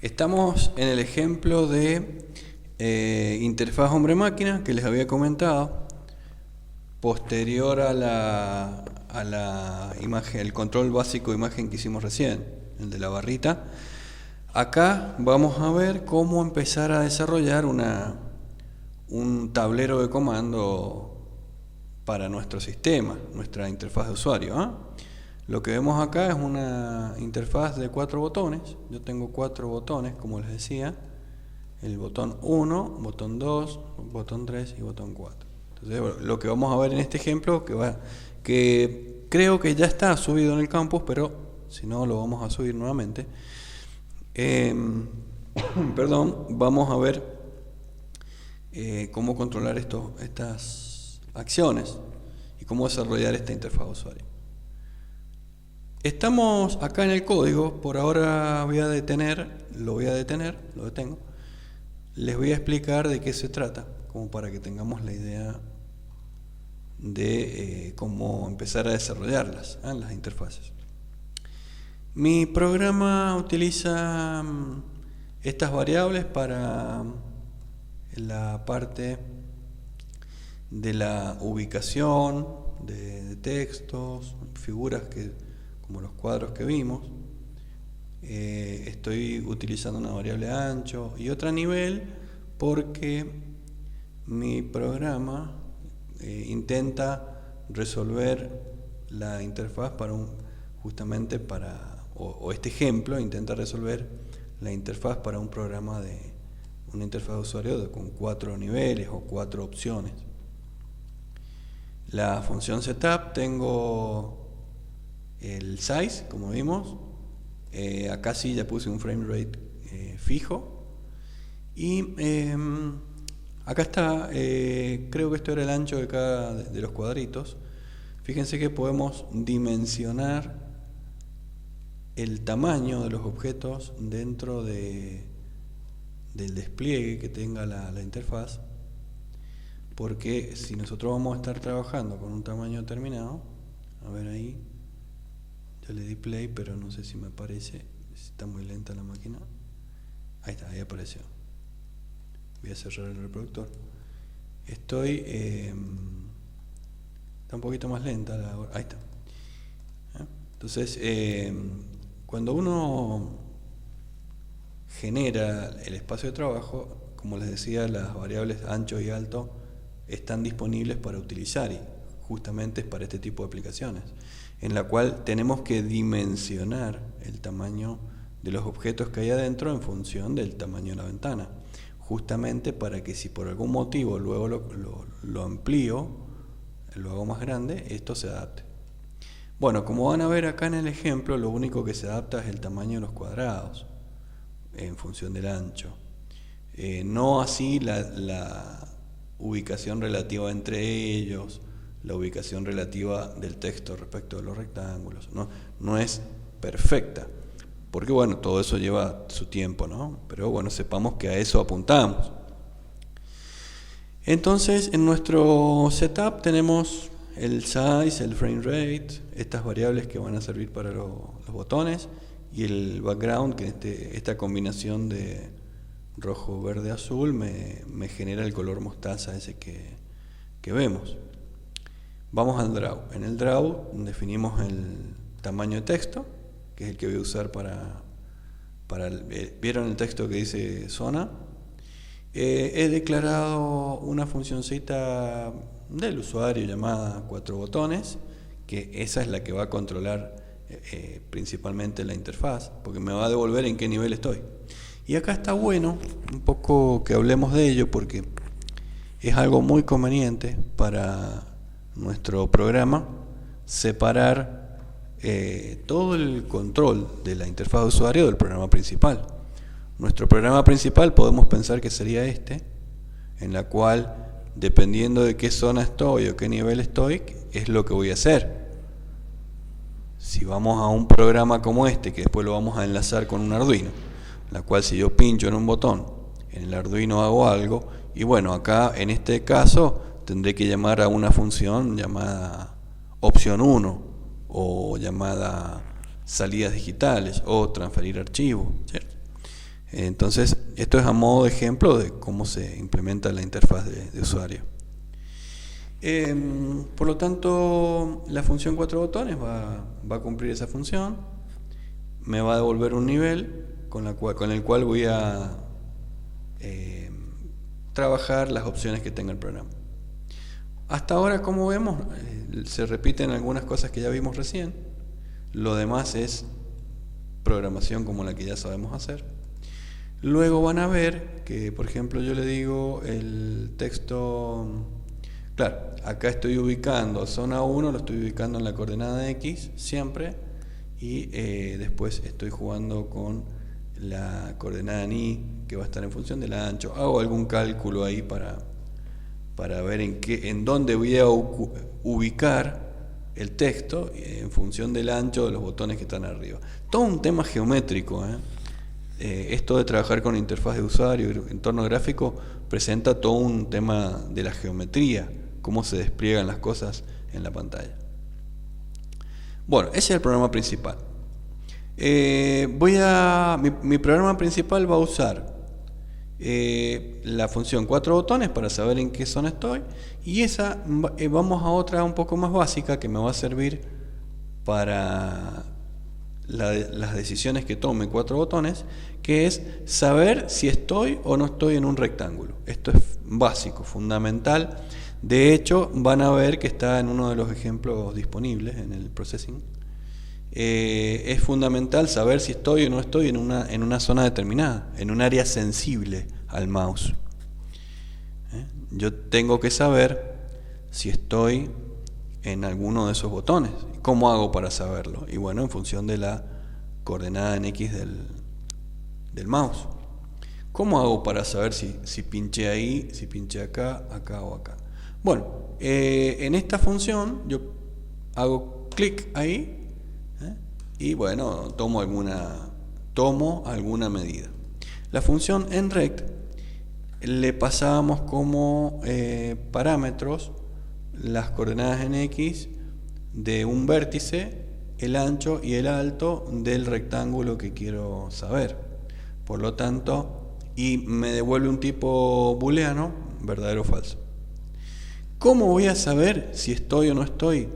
Estamos en el ejemplo de interfaz hombre-máquina que les había comentado, posterior a la imagen, el control básico de imagen que hicimos recién, el de la barrita. Acá vamos a ver cómo empezar a desarrollar un tablero de comando para nuestro sistema, nuestra interfaz de usuario. Lo que vemos acá es una interfaz de 4 botones. Yo tengo 4 botones, como les decía. El botón 1, botón 2, botón 3 y botón 4. Entonces, lo que vamos a ver en este ejemplo, que creo que ya está subido en el campus, pero si no lo vamos a subir nuevamente. Perdón, vamos a ver cómo controlar estas acciones y cómo desarrollar esta interfaz de usuario. Estamos acá en el código, por ahora lo detengo. Les voy a explicar de qué se trata, como para que tengamos la idea de cómo empezar a desarrollarlas, las interfaces. Mi programa utiliza estas variables para la parte de la ubicación de textos, figuras como los cuadros que vimos. Estoy utilizando una variable ancho y otra nivel porque mi programa intenta resolver la interfaz o este ejemplo intenta resolver la interfaz para un programa de una interfaz de usuario con 4 niveles o 4 opciones. La función setup, tengo el size, como vimos. Acá sí ya puse un frame rate fijo. Y acá está, creo que esto era el ancho de cada de los cuadritos. Fíjense que podemos dimensionar el tamaño de los objetos dentro del despliegue que tenga la interfaz, porque si nosotros vamos a estar trabajando con un tamaño determinado, a ver ahí, ya le di play, pero no sé si me aparece, si está muy lenta la máquina. Ahí está, ahí apareció. Voy a cerrar el reproductor. Está un poquito más lenta ahí está. Entonces, cuando uno genera el espacio de trabajo, como les decía, las variables ancho y alto están disponibles para utilizar, y justamente es para este tipo de aplicaciones, en la cual tenemos que dimensionar el tamaño de los objetos que hay adentro en función del tamaño de la ventana, justamente para que si por algún motivo luego lo amplío, lo hago más grande, esto se adapte. Bueno, como van a ver acá en el ejemplo, lo único que se adapta es el tamaño de los cuadrados en función del ancho. No así la ubicación relativa entre ellos, la ubicación relativa del texto respecto de los rectángulos. No es perfecta, porque bueno, todo eso lleva su tiempo, ¿no? Pero bueno, sepamos que a eso apuntamos. Entonces, en nuestro setup tenemos el size, el frame rate, estas variables que van a servir para los botones, y el background, que esta combinación de rojo, verde, azul me genera el color mostaza ese que vemos. Vamos al draw. En el draw definimos el tamaño de texto, que es el que voy a usar ¿vieron el texto que dice zona? He declarado una funcioncita del usuario llamada 4 botones, que esa es la que va a controlar principalmente la interfaz, porque me va a devolver en qué nivel estoy. Y acá está bueno un poco que hablemos de ello, porque es algo muy conveniente para nuestro programa separar todo el control de la interfaz de usuario del programa principal. Nuestro programa principal podemos pensar que sería en la cual, dependiendo de qué zona estoy o qué nivel estoy, es lo que voy a hacer. Si vamos a un programa como que después lo vamos a enlazar con un Arduino, en la cual si yo pincho en un botón, en el Arduino hago algo, y bueno, acá en este caso tendré que llamar a una función llamada opción 1, o llamada salidas digitales, o transferir archivos, ¿cierto? Entonces, esto es a modo de ejemplo de cómo se implementa la interfaz de usuario. Por lo tanto, la función 4 botones va a cumplir esa función, me va a devolver un nivel con el cual voy a trabajar las opciones que tenga el programa. Hasta ahora, como vemos, se repiten algunas cosas que ya vimos recién. Lo demás es programación como la que ya sabemos hacer. Luego van a ver que, por ejemplo, yo le digo el texto, claro, acá estoy ubicando zona 1, lo estoy ubicando en la coordenada de X siempre, y después estoy jugando con la coordenada en Y, que va a estar en función del ancho. Hago algún cálculo ahí para ver en dónde voy a ubicar el texto en función del ancho de los botones que están arriba. Todo un tema geométrico, esto de trabajar con interfaz de usuario y entorno gráfico presenta todo un tema de la geometría, cómo se despliegan las cosas en la pantalla. Bueno, ese es el programa principal. Mi programa principal va a usar la función 4 botones para saber en qué zona estoy, y vamos a otra un poco más básica que me va a servir para las decisiones que tome 4 botones, que es saber si estoy o no estoy en un rectángulo. Esto es básico, fundamental. De hecho, van a ver que está en uno de los ejemplos disponibles en el processing. Es fundamental saber si estoy o no estoy en una zona determinada, en un área sensible al mouse. Yo tengo que saber si estoy en alguno de esos botones. ¿Cómo hago para saberlo? Y bueno, en función de la coordenada en X del mouse. ¿Cómo hago para saber si pinché ahí, si pinché acá, acá o acá? Bueno, en esta función yo hago clic ahí, y bueno, tomo alguna medida. La función enrect le pasábamos como parámetros las coordenadas en X de un vértice, el ancho y el alto del rectángulo que quiero saber. Por lo tanto, y me devuelve un tipo booleano, verdadero o falso. ¿Cómo voy a saber si estoy o no estoy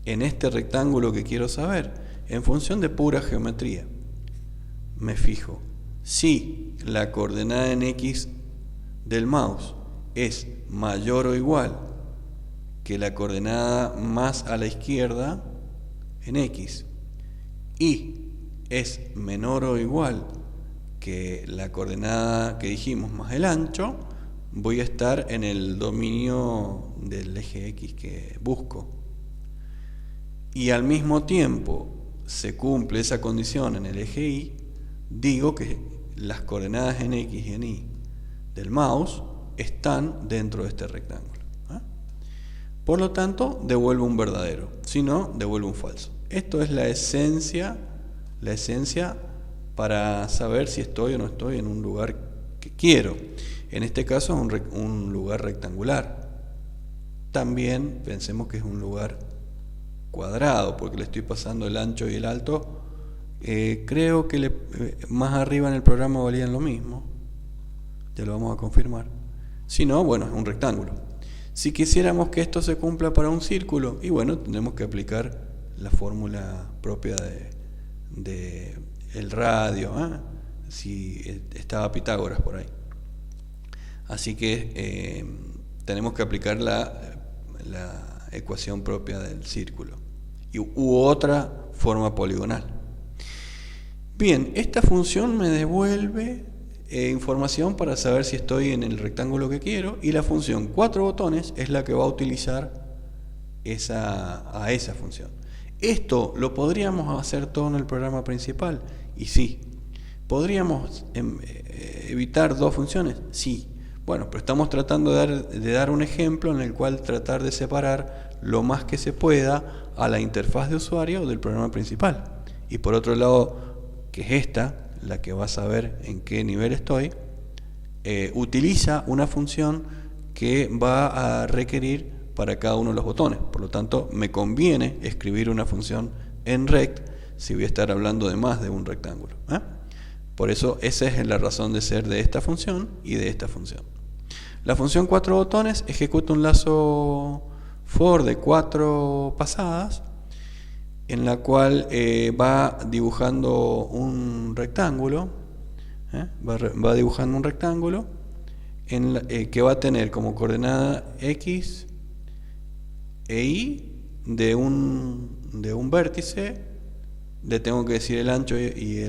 en este rectángulo que quiero saber? En función de pura geometría. Me fijo si la coordenada en X del mouse es mayor o igual que la coordenada más a la izquierda en X, y es menor o igual que la coordenada que dijimos más el ancho, voy a estar en el dominio del eje X que busco. Y al mismo tiempo se cumple esa condición en el eje Y, digo que las coordenadas en X y en Y del mouse están dentro de este rectángulo. Por lo tanto, devuelvo un verdadero, si no, devuelvo un falso. Esto es la esencia para saber si estoy o no estoy en un lugar que quiero. En este caso es un lugar rectangular. También pensemos que es un lugar cuadrado, porque le estoy pasando el ancho y el alto. Creo que más arriba en el programa valían lo mismo. Ya lo vamos a confirmar. Si no, bueno, es un rectángulo. Si quisiéramos que esto se cumpla para un círculo, y bueno, tendremos que aplicar la fórmula propia de el radio, si estaba Pitágoras por ahí. Así que tenemos que aplicar la ecuación propia del círculo u otra forma poligonal. Bien, esta función me devuelve información para saber si estoy en el rectángulo que quiero, y la función 4 botones es la que va a utilizar a esa función. Esto lo podríamos hacer todo en el programa principal, y sí. ¿Podríamos evitar dos funciones? Sí. Bueno, pero estamos tratando de dar un ejemplo en el cual tratar de separar lo más que se pueda a la interfaz de usuario del programa principal. Y por otro lado, que es esta, la que va a saber en qué nivel estoy, utiliza una función que va a requerir para cada uno de los botones. Por lo tanto, me conviene escribir una función enrect si voy a estar hablando de más de un rectángulo. Por eso esa es la razón de ser de esta función y de esta función. La función 4 botones ejecuta un lazo for de 4 pasadas, en la cual va dibujando un rectángulo, va dibujando un rectángulo que va a tener como coordenada x e y de un vértice, le tengo que decir el ancho y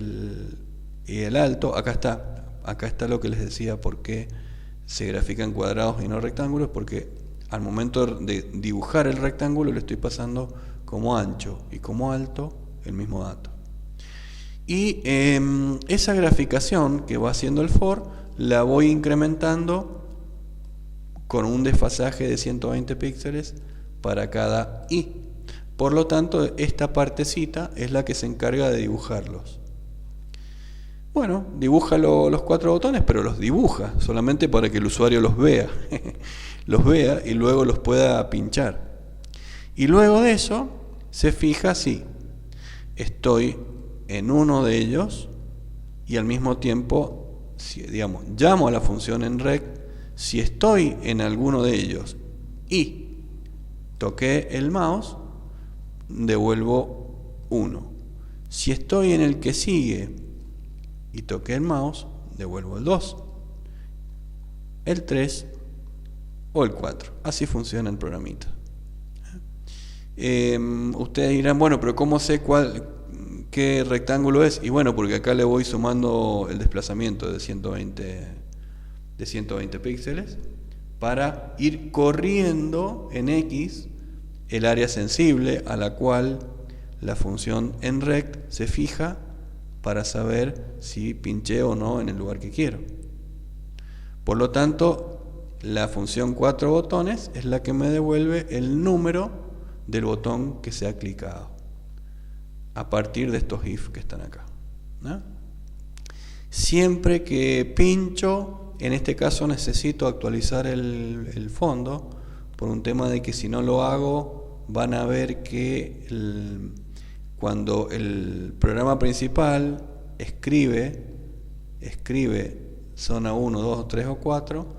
el alto. Acá está lo que les decía, por qué se grafican cuadrados y no rectángulos, porque al momento de dibujar el rectángulo le estoy pasando como ancho y como alto el mismo dato. Y esa graficación que va haciendo el for la voy incrementando con un desfasaje de 120 píxeles para cada i. Por lo tanto, esta partecita es la que se encarga de dibujarlos. Bueno, dibuja los 4 botones, pero los dibuja solamente para que el usuario los vea. Los vea y luego los pueda pinchar. Y luego de eso se fija si estoy en uno de ellos y al mismo tiempo, digamos, llamo a la función en rect. Si estoy en alguno de ellos y toqué el mouse, devuelvo 1. Si estoy en el que sigue y toqué el mouse, devuelvo el 2, el 3 o el 4. Así funciona el programita. Ustedes dirán, bueno, pero ¿cómo sé qué rectángulo es? Y bueno, porque acá le voy sumando el desplazamiento de 120 píxeles para ir corriendo en X el área sensible a la cual la función enrect se fija para saber si pinché o no en el lugar que quiero. Por lo tanto, la función 4 botones es la que me devuelve el número del botón que se ha clicado a partir de estos if que están acá, ¿no? Siempre que pincho, en este caso necesito actualizar el fondo por un tema de que si no lo hago van a ver que cuando el programa principal escribe zona 1, 2, 3 o 4,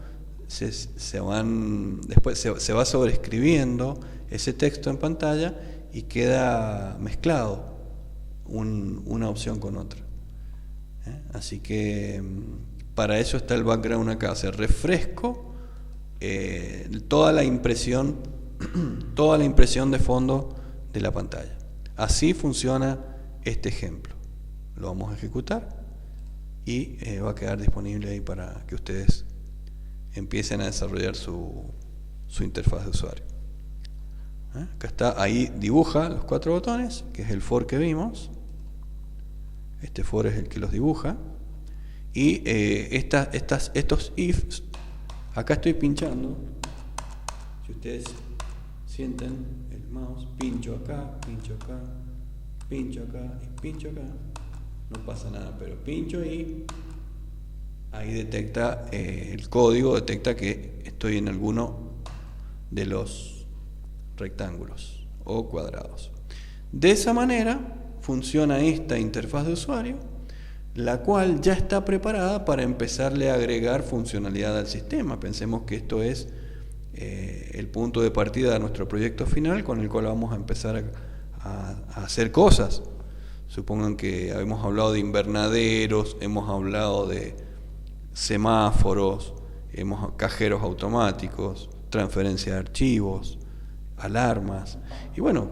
después se va sobreescribiendo ese texto en pantalla y queda mezclado una opción con otra. Así que para eso está el background acá. O sea, refresco toda la impresión de fondo de la pantalla. Así funciona este ejemplo. Lo vamos a ejecutar y va a quedar disponible ahí para que ustedes empiecen a desarrollar su interfaz de usuario. Acá está, ahí dibuja los 4 botones, que es el for que vimos. Este for es el que los dibuja. Y estos ifs, acá estoy pinchando. Si ustedes sienten el mouse, pincho acá, pincho acá, pincho acá y pincho acá. No pasa nada, pero pincho y ahí detecta, el código detecta que estoy en alguno de los rectángulos o cuadrados. De esa manera funciona esta interfaz de usuario, la cual ya está preparada para empezarle a agregar funcionalidad al sistema. Pensemos que esto es el punto de partida de nuestro proyecto final, con el cual vamos a empezar a hacer cosas. Supongan que hemos hablado de invernaderos, hemos hablado de semáforos, cajeros automáticos, transferencia de archivos, alarmas. Y bueno,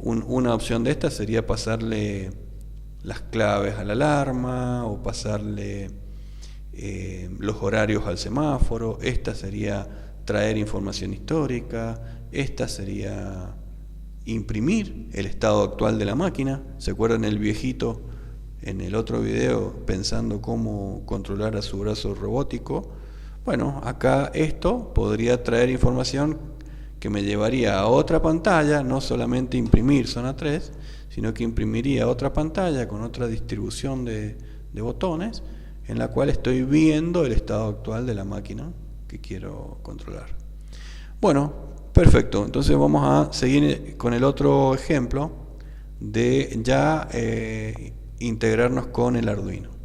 una opción de estas sería pasarle las claves a la alarma o pasarle los horarios al semáforo. Esta sería traer información histórica. Esta sería imprimir el estado actual de la máquina. ¿Se acuerdan el viejito en el otro video pensando cómo controlar a su brazo robótico? Bueno, acá esto podría traer información que me llevaría a otra pantalla, no solamente imprimir zona 3, sino que imprimiría otra pantalla con otra distribución de botones, en la cual estoy viendo el estado actual de la máquina que quiero controlar. Bueno, perfecto. Entonces vamos a seguir con el otro ejemplo de ya integrarnos con el Arduino.